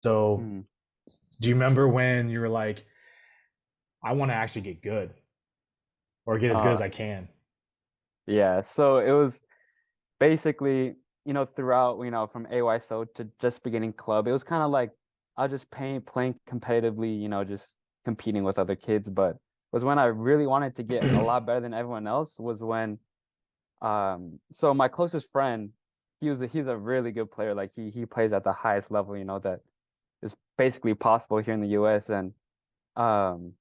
So, Mm. do you remember when you were like, I want to actually get good or get as good as Uh, I can? yeah. So it was basically, throughout, from AYSO to just beginning club, it was kind of like I was just playing competitively, just competing with other kids. But was when I really wanted to get a lot better than everyone else was when, so my closest friend, he's a really good player. Like he plays at the highest level, that is basically possible here in the US. And um,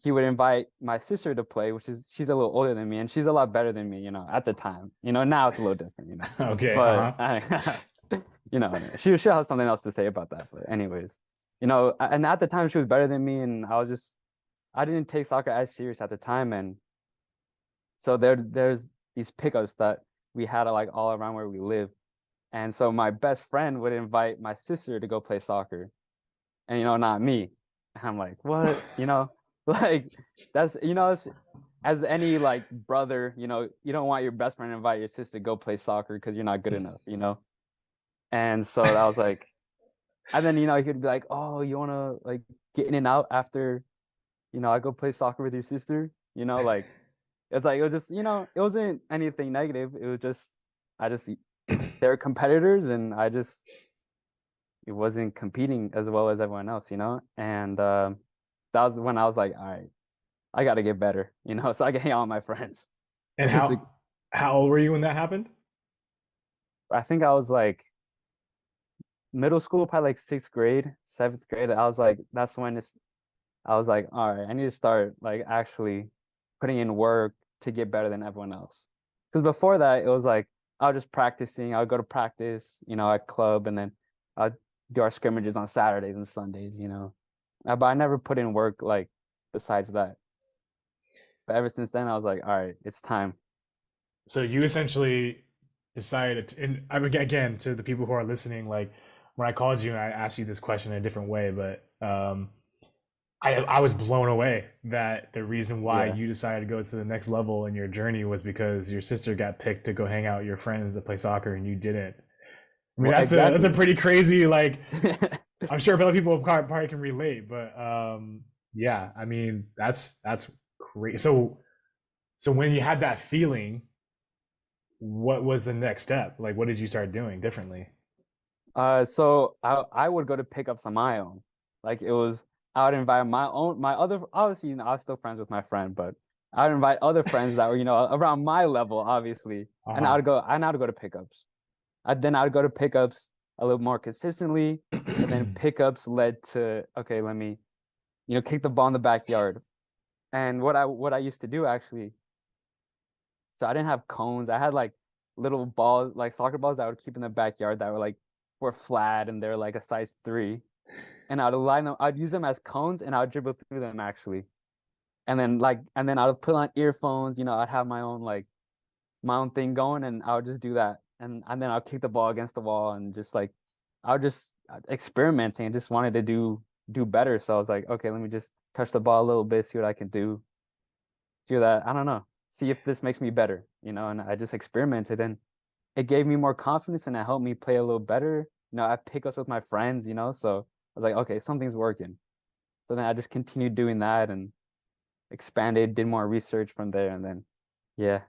he would invite my sister to play, which is she's a little older than me and she's a lot better than me, at the time. Now it's a little different, Okay, But uh-huh. anyway, she'll have something else to say about that. But anyways, and at the time she was better than me, and I didn't take soccer as serious at the time, and so there's these pickups that we had like all around where we live, and so my best friend would invite my sister to go play soccer, and not me. And I'm like, what? Like that's as any like brother, you don't want your best friend to invite your sister to go play soccer because you're not good enough. And so that was like, and then he could be like, oh, you wanna like get in and out after, I go play soccer with your sister, like it's like it was just, it wasn't anything negative. It was just I just they're competitors and I just it wasn't competing as well as everyone else. And that was when I was like, all right, I got to get better, so I can hang out with my friends. And Basically, how old were you when that happened? I think I was like middle school, probably like sixth grade, seventh grade. I was like, that's when I was like, all right, I need to start like actually putting in work to get better than everyone else. Because before that, it was like I was just practicing. I would go to practice, at club, and then I'd do our scrimmages on Saturdays and Sundays. But I never put in work like besides that. But ever since then, I was like, all right, it's time. So you essentially decided to, and I mean, again, to the people who are listening, like when I called you and I asked you this question in a different way, but I was blown away that the reason why Yeah. you decided to go to the next level in your journey was because your sister got picked to go hang out with your friends that play soccer and you didn't. I mean, Well, that's a exactly. pretty crazy, like, I'm sure other people probably can relate, but yeah, I mean that's great. So when you had that feeling, what was the next step? Like, what did you start doing differently? So I would go to pickups on my own. Like it was, I would invite my other, obviously, I was still friends with my friend, but I would invite other friends that were, around my level, obviously, and Uh I would go to pickups. Then I would go to pickups a little more consistently, and then huh. pickups led to, okay, let me, kick the ball in the backyard. And what I used to do actually, so I didn't have cones. I had like little balls, like soccer balls that I would keep in the backyard that were flat and they're like a size 3. And I'd line them, I'd use them as cones and I'd dribble through them actually. And then I would put on earphones, I'd have my own thing going and I would just do that. And then I'll kick the ball against the wall and just like I would just experimenting and just wanted to do better. So I was like, okay, let me just touch the ball a little bit, see what I can do that. I don't know. See if this makes me better, and I just experimented and it gave me more confidence and it helped me play a little better. I pick ups with my friends, so I was like, okay, something's working. So then I just continued doing that and expanded, did more research from there, and then yeah.